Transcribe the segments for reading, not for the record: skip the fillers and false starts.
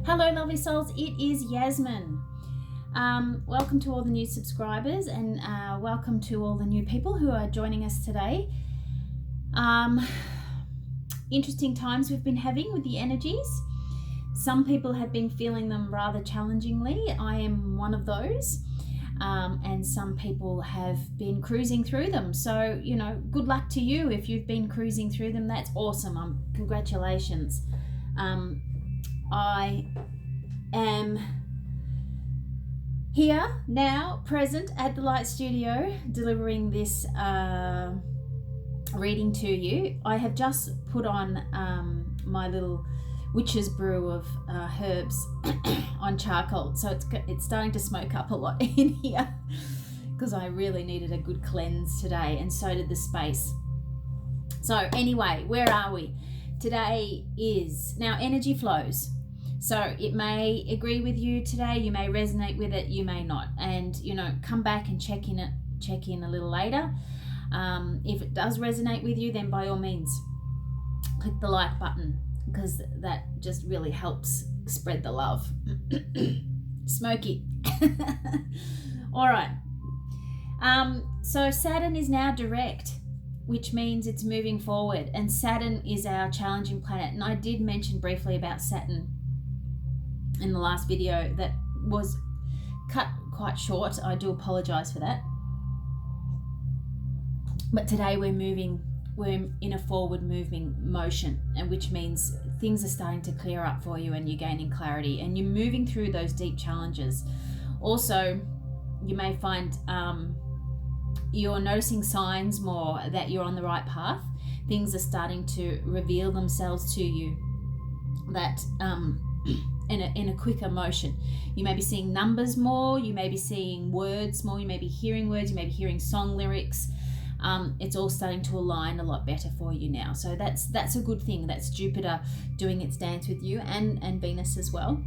Hello, lovely souls. It is Yasmin. Welcome to all the new subscribers and welcome to all the new people who are joining us today. Interesting times we've been having with the energies. Some people have been feeling them rather challengingly. I am one of those. And some people have been cruising through them. So, good luck to you if you've been cruising through them. That's awesome. Congratulations. I am here now, present at the Light Studio, delivering this reading to you. I have just put on my little witch's brew of herbs on charcoal, so it's starting to smoke up a lot in here because I really needed a good cleanse today, and so did the space. So anyway, where are we? Today is now energy flows. So it may agree with you today, you may resonate with it, you may not, and come back and check in a little later. If it does resonate with you, then by all means click the like button, because that just really helps spread the love. Smoky. All right. So Saturn is now direct, which means it's moving forward, and Saturn is our challenging planet. And I did mention briefly about Saturn in the last video that was cut quite short. I do apologize for that. But today we're in a forward moving motion, and which means things are starting to clear up for you and you're gaining clarity and you're moving through those deep challenges. Also, you may find you're noticing signs more that you're on the right path. Things are starting to reveal themselves to you that in a quicker motion. You may be seeing numbers more, you may be seeing words more, you may be hearing words, you may be hearing song lyrics. It's all starting to align a lot better for you now. So that's a good thing. That's Jupiter doing its dance with you, and Venus as well.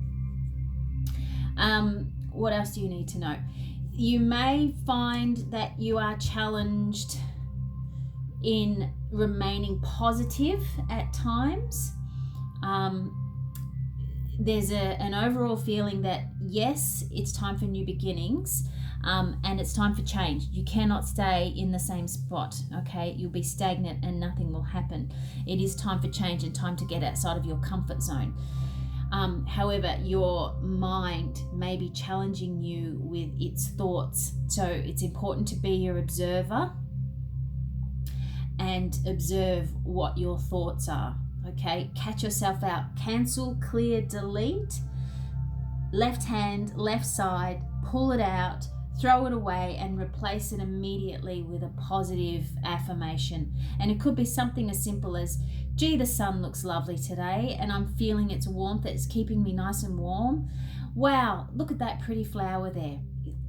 What else do you need to know? You may find that you are challenged in remaining positive at times. There's an overall feeling that, yes, it's time for new beginnings, and it's time for change. You cannot stay in the same spot, okay? You'll be stagnant and nothing will happen. It is time for change and time to get outside of your comfort zone. However, your mind may be challenging you with its thoughts. So it's important to be your observer and observe what your thoughts are. Okay, catch yourself out. Cancel, clear, delete. Left hand, left side, pull it out, throw it away, and replace it immediately with a positive affirmation. And it could be something as simple as, gee, the sun looks lovely today and I'm feeling its warmth. It's keeping me nice and warm. Wow, look at that pretty flower there.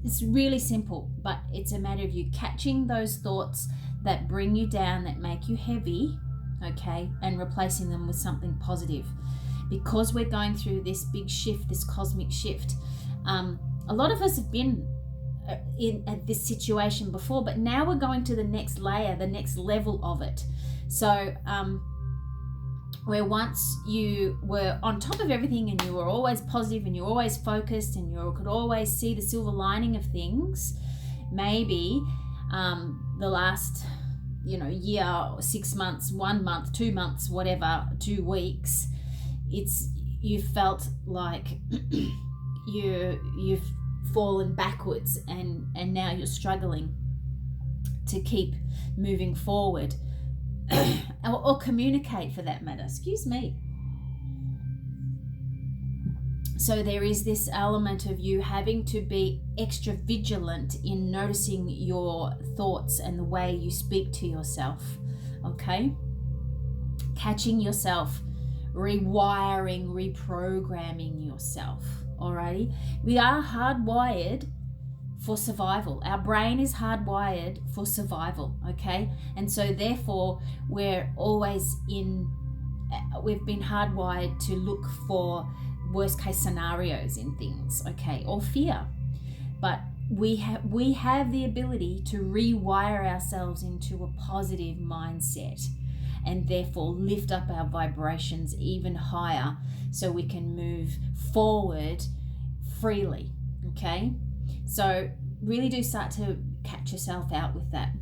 It's really simple, but it's a matter of you catching those thoughts that bring you down, that make you heavy, okay, and replacing them with something positive. Because we're going through this big shift, this cosmic shift, a lot of us have been at this situation before, but now we're going to the next layer, the next level of it. So where once you were on top of everything and you were always positive and you were always focused and you could always see the silver lining of things, maybe the last year, 6 months, 1 month, 2 months, whatever, 2 weeks, you felt like you've fallen backwards and now you're struggling to keep moving forward or communicate, for that matter. Excuse me. So there is this element of you having to be extra vigilant in noticing your thoughts and the way you speak to yourself, okay? Catching yourself, rewiring, reprogramming yourself, alrighty? We are hardwired for survival. Our brain is hardwired for survival, okay? And so therefore we've been hardwired to look for worst case scenarios in things, okay, or fear. But we have the ability to rewire ourselves into a positive mindset. and therefore lift up our vibrations even higher so we can move forward freely. Okay, so really do start to catch yourself out with that,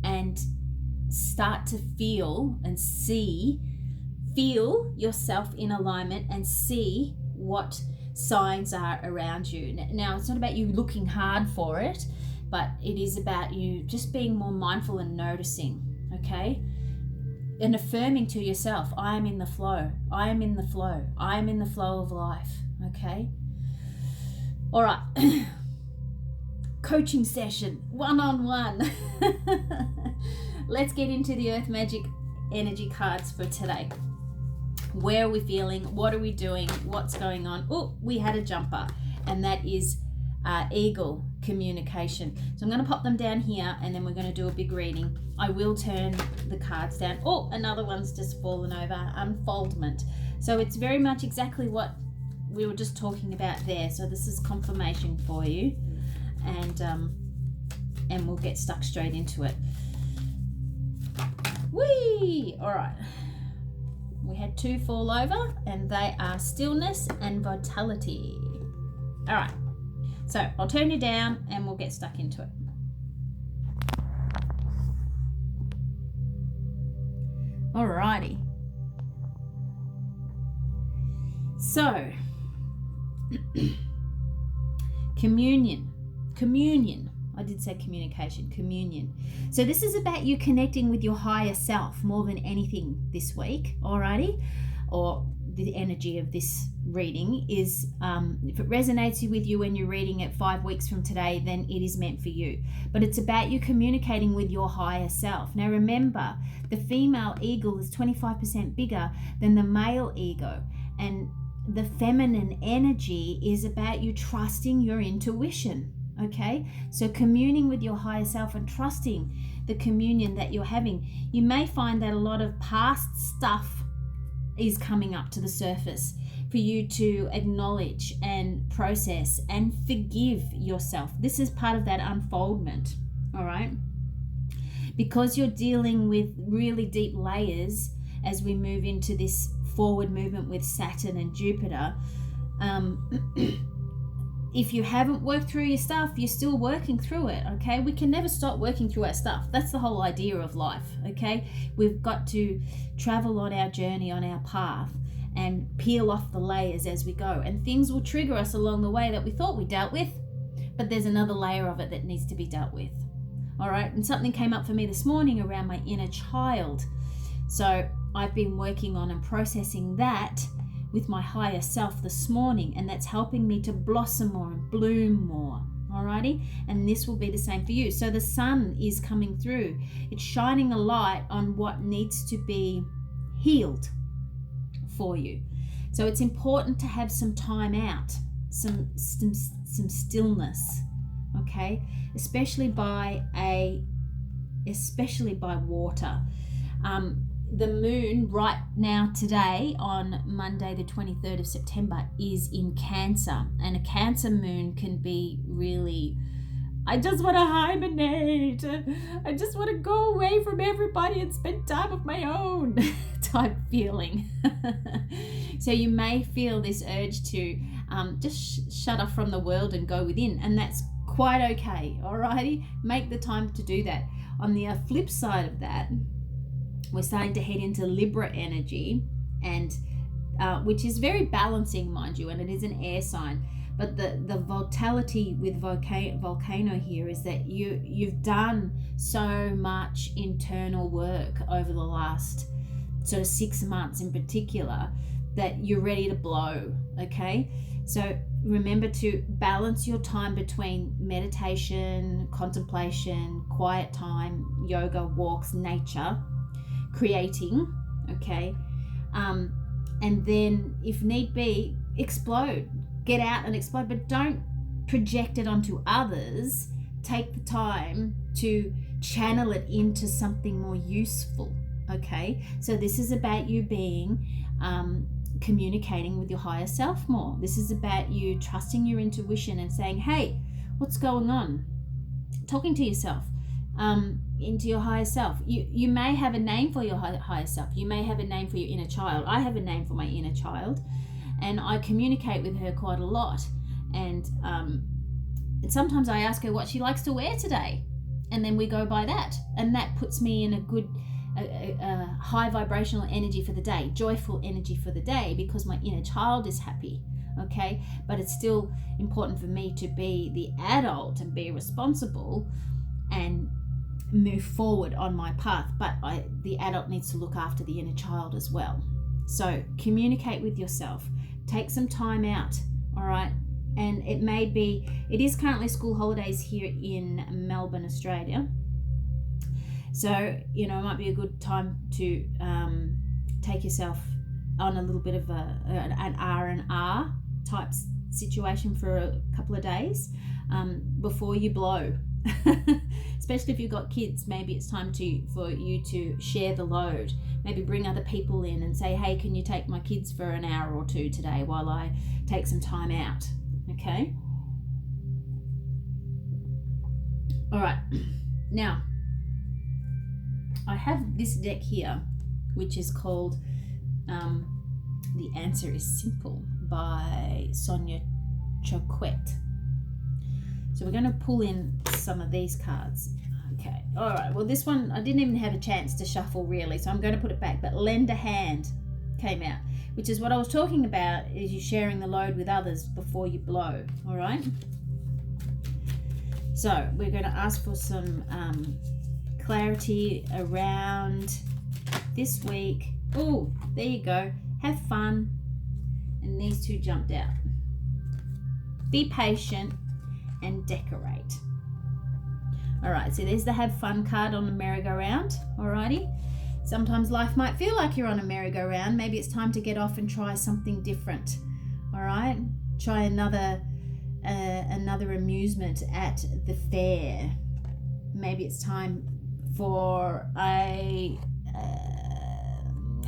and start to feel yourself in alignment and see what signs are around you. Now, it's not about you looking hard for it, but it is about you just being more mindful and noticing, okay? And affirming to yourself, I am in the flow. I am in the flow. I am in the flow of life, okay? All right. Coaching session, one-on-one. Let's get into the Earth Magic energy cards for today. Where are we feeling? What are we doing? What's going on? Oh, we had a jumper, and that is eagle communication. So I'm going to pop them down here, and then we're going to do a big reading. I will turn the cards down. Oh, another one's just fallen over. Unfoldment. So it's very much exactly what we were just talking about there. So this is confirmation for you, and we'll get stuck straight into it. Whee! All right. We had two fall over, and they are stillness and vitality. All right. So I'll turn you down, and we'll get stuck into it. All righty. So, communion. I did say communication, communion. So this is about you connecting with your higher self more than anything this week, alrighty? Or the energy of this reading is, if it resonates with you when you're reading it 5 weeks from today, then it is meant for you. But it's about you communicating with your higher self. Now remember, the female eagle is 25% bigger than the male ego. And the feminine energy is about you trusting your intuition. Okay, so communing with your higher self and trusting the communion that you're having. You may find that a lot of past stuff is coming up to the surface for you to acknowledge and process and forgive yourself. This is part of that unfoldment, all right? Because you're dealing with really deep layers as we move into this forward movement with Saturn and Jupiter. If you haven't worked through your stuff, you're still working through it, okay? We can never stop working through our stuff. That's the whole idea of life, okay? We've got to travel on our journey, on our path, and peel off the layers as we go. And things will trigger us along the way that we thought we dealt with, but there's another layer of it that needs to be dealt with, all right? And something came up for me this morning around my inner child. So I've been working on and processing that with my higher self this morning, and that's helping me to blossom more and bloom more, alrighty? And this will be the same for you. So the sun is coming through. It's shining a light on what needs to be healed for you. So it's important to have some time out, some stillness, okay? Especially by water. The moon right now today on Monday the 23rd of September is in Cancer, and a Cancer moon can be really, I just want to hibernate, I just want to go away from everybody and spend time of my own type feeling. So you may feel this urge to just shut off from the world and go within, and that's quite okay, alrighty? Make the time to do that. On the flip side of that, we're starting to head into Libra energy, and which is very balancing, mind you, and it is an air sign. But the vitality with volcano here is that you've done so much internal work over the last sort of 6 months in particular that you're ready to blow, okay? So remember to balance your time between meditation, contemplation, quiet time, yoga, walks, nature, creating, okay? And then if need be, explode. Get out and explode, but don't project it onto others. Take the time to channel it into something more useful, okay? So this is about you being communicating with your higher self more. This is about you trusting your intuition and saying, hey, what's going on? Talking to yourself. into your higher self. You may have a name for your higher self. You may have a name for your inner child. I have a name for my inner child, and I communicate with her quite a lot. And sometimes I ask her what she likes to wear today, and then we go by that, and that puts me in a good high vibrational energy for the day, joyful energy for the day, because my inner child is happy. Okay, but it's still important for me to be the adult and be responsible and move forward on my path, but the adult needs to look after the inner child as well. So communicate with yourself, take some time out. All right, and it is currently school holidays here in Melbourne, Australia, so it might be a good time to take yourself on a little bit of an R&R type situation for a couple of days before you blow. Especially if you've got kids, maybe it's time for you to share the load. Maybe bring other people in and say, hey, can you take my kids for an hour or two today while I take some time out? Okay. All right. Now, I have this deck here, which is called The Answer is Simple by Sonia Choquette. So we're going to pull in some of these cards. Okay. All right. Well, this one, I didn't even have a chance to shuffle really, so I'm going to put it back. But Lend a Hand came out, which is what I was talking about, is you sharing the load with others before you blow. All right. So we're going to ask for some clarity around this week. Oh, there you go. Have fun. And these two jumped out. Be patient and decorate. All right, so there's the have fun card on the merry-go-round. Alrighty. Sometimes life might feel like you're on a merry-go-round. Maybe it's time to get off and try something different. All right, try another amusement at the fair. Maybe it's time for a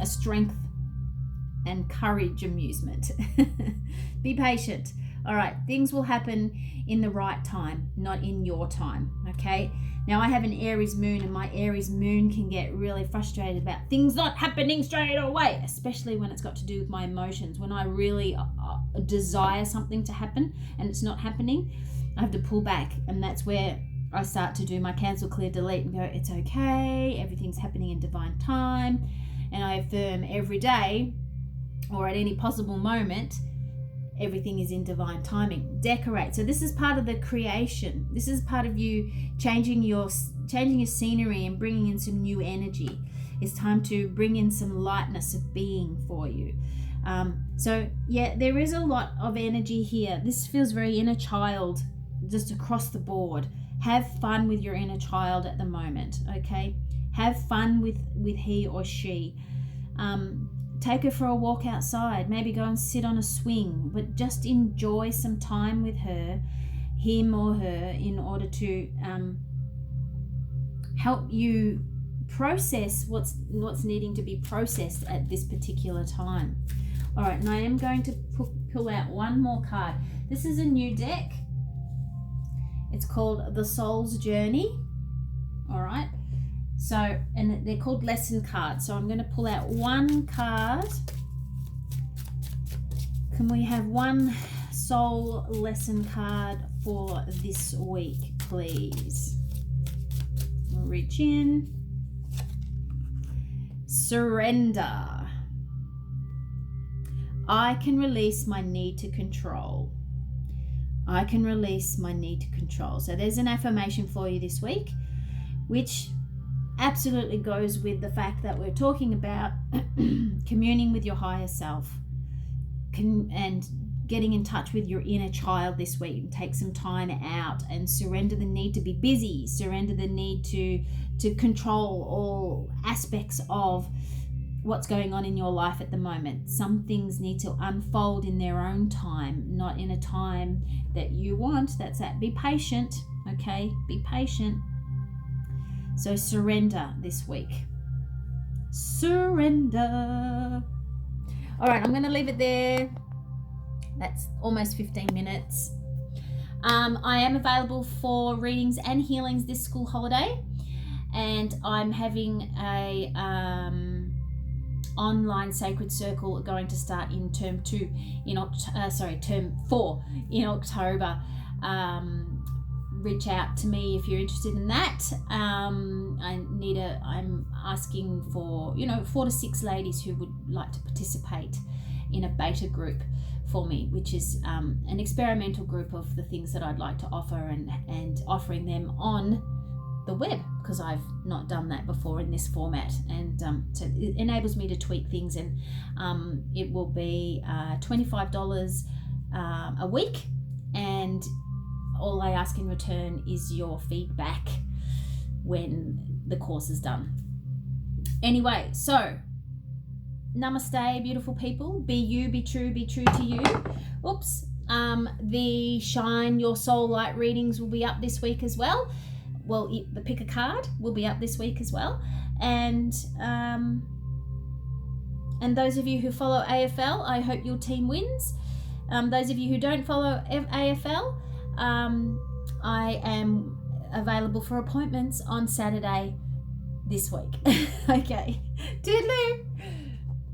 strength and courage amusement. Be patient. All right, things will happen in the right time, not in your time, okay? Now, I have an Aries moon, and my Aries moon can get really frustrated about things not happening straight away, especially when it's got to do with my emotions. When I really desire something to happen and it's not happening, I have to pull back, and that's where I start to do my cancel, clear, delete, and go, it's okay, everything's happening in divine time. And I affirm every day, or at any possible moment, everything is in divine timing. Decorate. So this is part of the creation. This is part of you changing your scenery and bringing in some new energy. It's time to bring in some lightness of being for you. So yeah, there is a lot of energy here. This feels very inner child, just across the board. Have fun with your inner child at the moment, okay? Have fun with he or she. Take her for a walk outside. Maybe go and sit on a swing, but just enjoy some time with her, him or her, in order to help you process what's needing to be processed at this particular time. All right, and I am going to pull out one more card. This is a new deck. It's called The Soul's Journey. All right. So, and they're called lesson cards. So I'm going to pull out one card. Can we have one soul lesson card for this week, please? Reach in. Surrender. I can release my need to control. I can release my need to control. So there's an affirmation for you this week, which absolutely goes with the fact that we're talking about communing with your higher self and getting in touch with your inner child this week. And take some time out and surrender the need to be busy, surrender the need to control all aspects of what's going on in your life at the moment. Some things need to unfold in their own time, not in a time that you want. That's that. Be patient, okay? Be patient. So surrender this week. Surrender. All right, I'm going to leave it there. That's almost 15 minutes. I am available for readings and healings this school holiday. and I'm having a online sacred circle going to start in term 2 in term 4 in October. Reach out to me if you're interested in that. I'm asking for 4 to 6 ladies who would like to participate in a beta group for me, which is an experimental group of the things that I'd like to offer, and offering them on the web, because I've not done that before in this format, and so it enables me to tweak things, and it will be $25 a week, and all I ask in return is your feedback when the course is done. Anyway, so namaste, beautiful people. Be you, be true to you. Oops. The Shine Your Soul Light readings will be up this week as well. Well, the Pick a Card will be up this week as well. And those of you who follow AFL, I hope your team wins. Those of you who don't follow AFL, I am available for appointments on Saturday this week. Okay. Toodaloo.